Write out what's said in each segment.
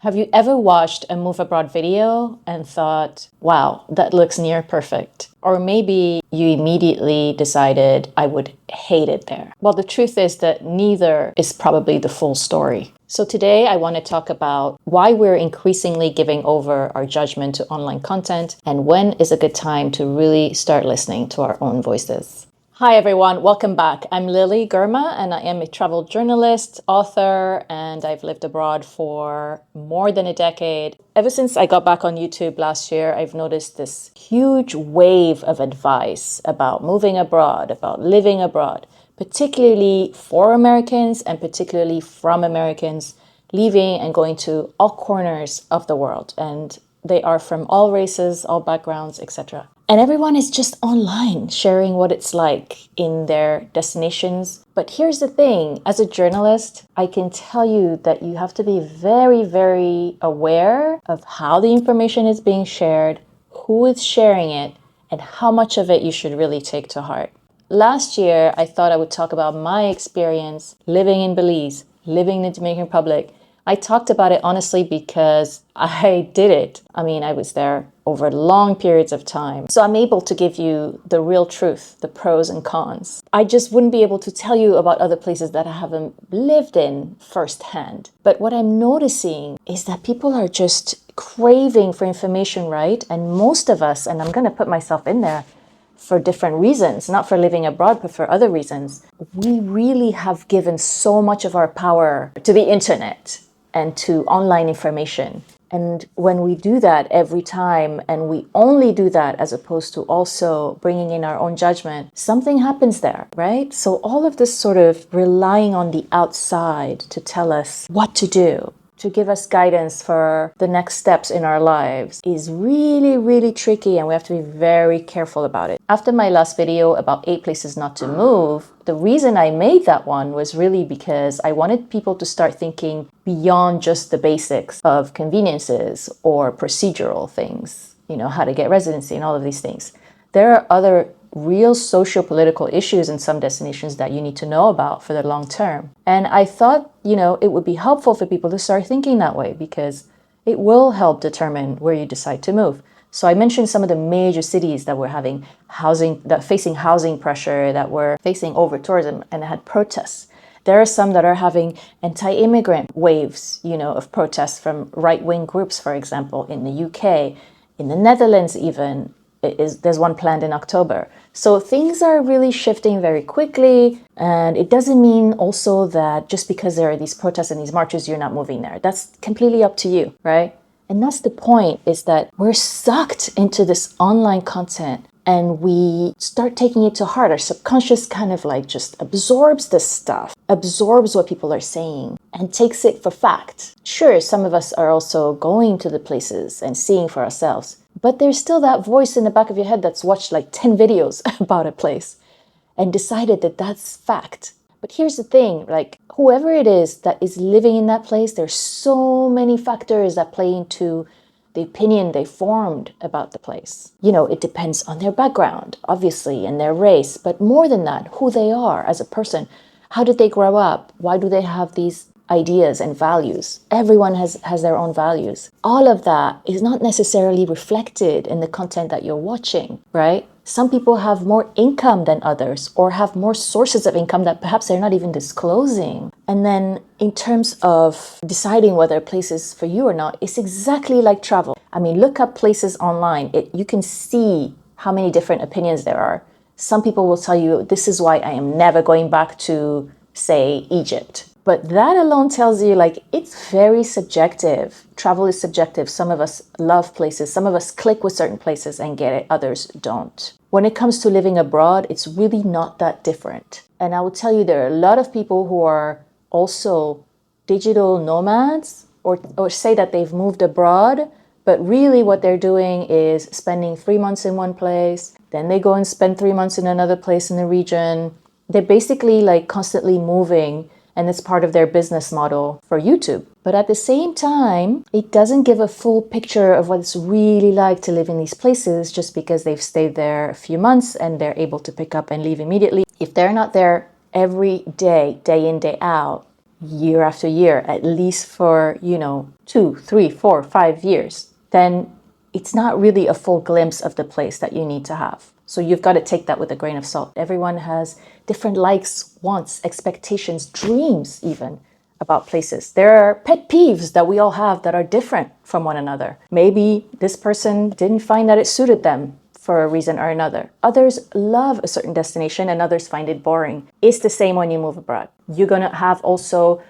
Have you ever watched a move abroad video and thought, wow, that looks near perfect? Or maybe you immediately decided, I would hate it there. Well, the truth is that neither is probably the full story. So today I want to talk about why we're increasingly giving over our judgment to online content and when is a good time to really start listening to our own voices. Hi everyone, welcome back. I'm Lily Gurma and I am a travel journalist, author, and I've lived abroad for more than a decade. Ever since I got back on YouTube last year, I've noticed this huge wave of advice about moving abroad, about living abroad, particularly for Americans and particularly from Americans leaving and going to all corners of the world. And they are from all races, all backgrounds, etc. And everyone is just online sharing what it's like in their destinations. But here's the thing, as a journalist, I can tell you that you have to be very, very aware of how the information is being shared, who is sharing it, and how much of it you should really take to heart. Last year, I thought I would talk about my experience living in Belize, living in the Dominican Republic. I talked about it honestly because I did it. I was there over long periods of time. So I'm able to give you the real truth, the pros and cons. I just wouldn't be able to tell you about other places that I haven't lived in firsthand. But what I'm noticing is that people are just craving for information, right? And most of us, and I'm going to put myself in there, for different reasons, not for living abroad, but for other reasons, we really have given so much of our power to the internet and to online information. And when we do that every time, and we only do that as opposed to also bringing in our own judgment, something happens there, right? So all of this sort of relying on the outside to tell us what to do, to give us guidance for the next steps in our lives is really, really tricky, and we have to be very careful about it. After my last video about 8 places not to move, the reason I made that one was really because I wanted people to start thinking beyond just the basics of conveniences or procedural things, how to get residency and all of these things. There are other real socio-political issues in some destinations that you need to know about for the long term. And I thought, it would be helpful for people to start thinking that way because it will help determine where you decide to move. So I mentioned some of the major cities that were facing housing pressure, that were facing over-tourism and had protests. There are some that are having anti-immigrant waves, of protests from right-wing groups, for example, in the UK, in the Netherlands even. There's one planned in October. So things are really shifting very quickly, and it doesn't mean also that just because there are these protests and these marches, you're not moving there. That's completely up to you, right? And that's the point, is that we're sucked into this online content and we start taking it to heart. Our subconscious kind of just absorbs this stuff, absorbs what people are saying and takes it for fact. Sure, some of us are also going to the places and seeing for ourselves, but there's still that voice in the back of your head that's watched 10 videos about a place and decided that that's fact. But here's the thing, whoever it is that is living in that place, there's so many factors that play into the opinion they formed about the place. It depends on their background, obviously, and their race, but more than that, who they are as a person. How did they grow up? Why do they have these ideas and values? Everyone has their own values. All of that is not necessarily reflected in the content that you're watching, right? Some people have more income than others, or have more sources of income that perhaps they're not even disclosing. And then in terms of deciding whether a place is for you or not, it's exactly like travel. Look up places online. You can see how many different opinions there are. Some people will tell you, this is why I am never going back to, say, Egypt. But that alone tells you, it's very subjective. Travel is subjective. Some of us love places. Some of us click with certain places and get it. Others don't. When it comes to living abroad, it's really not that different. And I will tell you, there are a lot of people who are also digital nomads or say that they've moved abroad, but really what they're doing is spending 3 months in one place, then they go and spend 3 months in another place in the region. They're basically constantly moving, and it's part of their business model for YouTube. But at the same time, it doesn't give a full picture of what it's really like to live in these places just because they've stayed there a few months and they're able to pick up and leave immediately. If they're not there every day, day in, day out, year after year, at least for, 2, 3, 4, 5 years, then it's not really a full glimpse of the place that you need to have. So you've got to take that with a grain of salt. Everyone has different likes, wants, expectations, dreams even about places. There are pet peeves that we all have that are different from one another. Maybe this person didn't find that it suited them for a reason or another. Others love a certain destination and others find it boring. It's the same when you move abroad. You're going to have also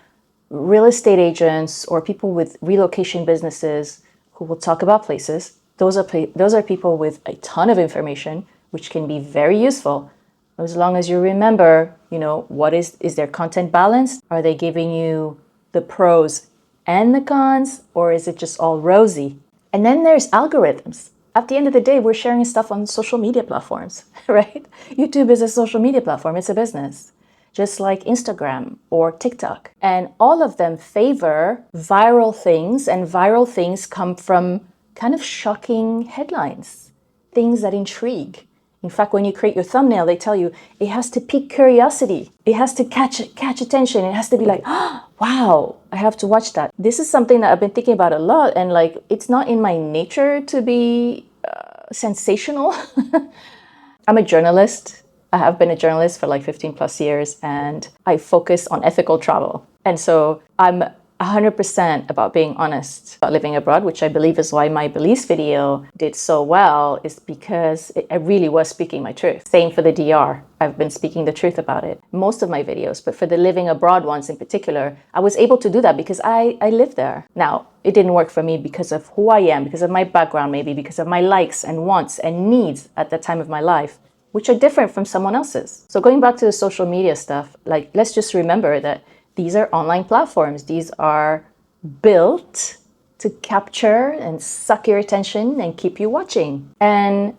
real estate agents or people with relocation businesses who will talk about places. Those are people with a ton of information, which can be very useful, as long as you remember, what is their content balanced? Are they giving you the pros and the cons, or is it just all rosy? And then there's algorithms. At the end of the day, we're sharing stuff on social media platforms, right? YouTube is a social media platform. It's a business, just like Instagram or TikTok. And all of them favor viral things, and viral things come from kind of shocking headlines, things that intrigue. In fact, when you create your thumbnail, they tell you it has to pique curiosity. It has to catch attention. It has to be like, oh, wow, I have to watch that. This is something that I've been thinking about a lot. And it's not in my nature to be sensational. I'm a journalist. I have been a journalist for 15 plus years, and I focus on ethical travel. And so I'm 100% about being honest about living abroad, which I believe is why my Belize video did so well, is because I really was speaking my truth. Same for the DR. I've been speaking the truth about it. Most of my videos, but for the living abroad ones in particular, I was able to do that because I live there. Now, it didn't work for me because of who I am, because of my background, maybe because of my likes and wants and needs at the time of my life, which are different from someone else's. So going back to the social media stuff, let's just remember that these are online platforms. These are built to capture and suck your attention and keep you watching. And,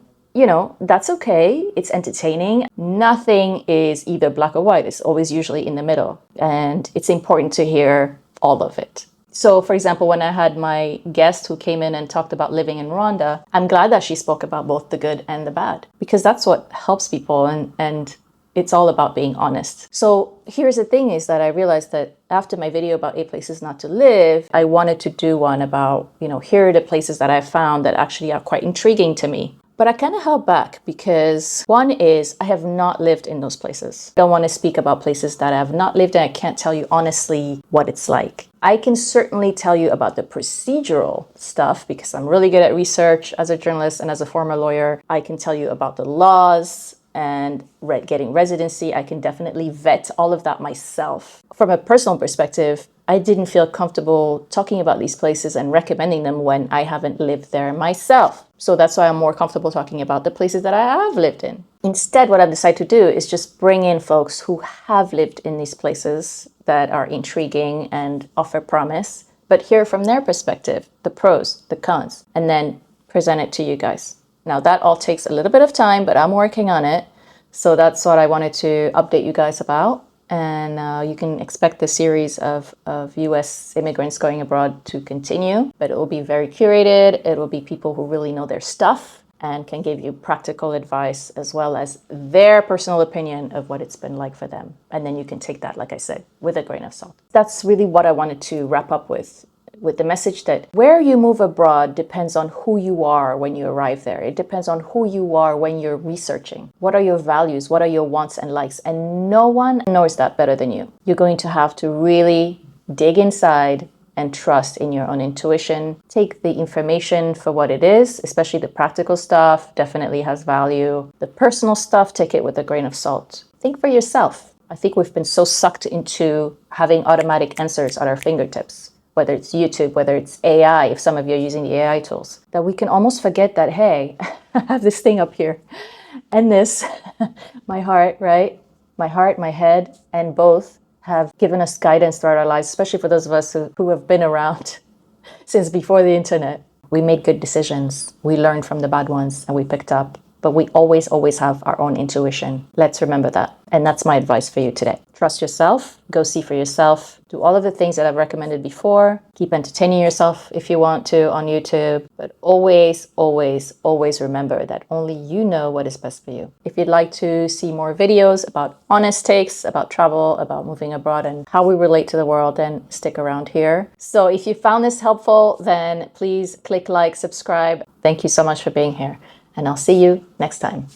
that's okay. It's entertaining. Nothing is either black or white. It's always usually in the middle. And it's important to hear all of it. So, for example, when I had my guest who came in and talked about living in Rwanda, I'm glad that she spoke about both the good and the bad, because that's what helps people, and it's all about being honest. So here's the thing, is that I realized that after my video about 8 places not to live, I wanted to do one about, here are the places that I found that actually are quite intriguing to me. But I kind of held back because one is I have not lived in those places. I don't want to speak about places that I have not lived in. I can't tell you honestly what it's like. I can certainly tell you about the procedural stuff because I'm really good at research as a journalist and as a former lawyer. I can tell you about the laws and getting residency. I can definitely vet all of that myself. From a personal perspective, I didn't feel comfortable talking about these places and recommending them when I haven't lived there myself. So that's why I'm more comfortable talking about the places that I have lived in. Instead, what I've decided to do is just bring in folks who have lived in these places that are intriguing and offer promise, but hear from their perspective, the pros, the cons, and then present it to you guys. Now, that all takes a little bit of time, but I'm working on it. So that's what I wanted to update you guys about. And you can expect the series of US immigrants going abroad to continue, but it will be very curated. It will be people who really know their stuff and can give you practical advice as well as their personal opinion of what it's been like for them. And then you can take that, like I said, with a grain of salt. That's really what I wanted to wrap up with the message that where you move abroad depends on who you are when you arrive there. It depends on who you are when you're researching. What are your values? What are your wants and likes? And no one knows that better than you. You're going to have to really dig inside and trust in your own intuition. Take the information for what it is, especially the practical stuff, definitely has value. The personal stuff, take it with a grain of salt. Think for yourself. I think we've been so sucked into having automatic answers at our fingertips, whether it's YouTube, whether it's AI, if some of you are using the AI tools, that we can almost forget that, hey, I have this thing up here and this, my heart, right? My heart, my head, and both have given us guidance throughout our lives, especially for those of us who have been around since before the internet. We made good decisions. We learned from the bad ones and we picked up. but we always have our own intuition. Let's remember that. And that's my advice for you today. Trust yourself, go see for yourself, do all of the things that I've recommended before, keep entertaining yourself if you want to on YouTube, but always remember that only you know what is best for you. If you'd like to see more videos about honest takes, about travel, about moving abroad and how we relate to the world, then stick around here. So if you found this helpful, then please click like, subscribe. Thank you so much for being here, and I'll see you next time.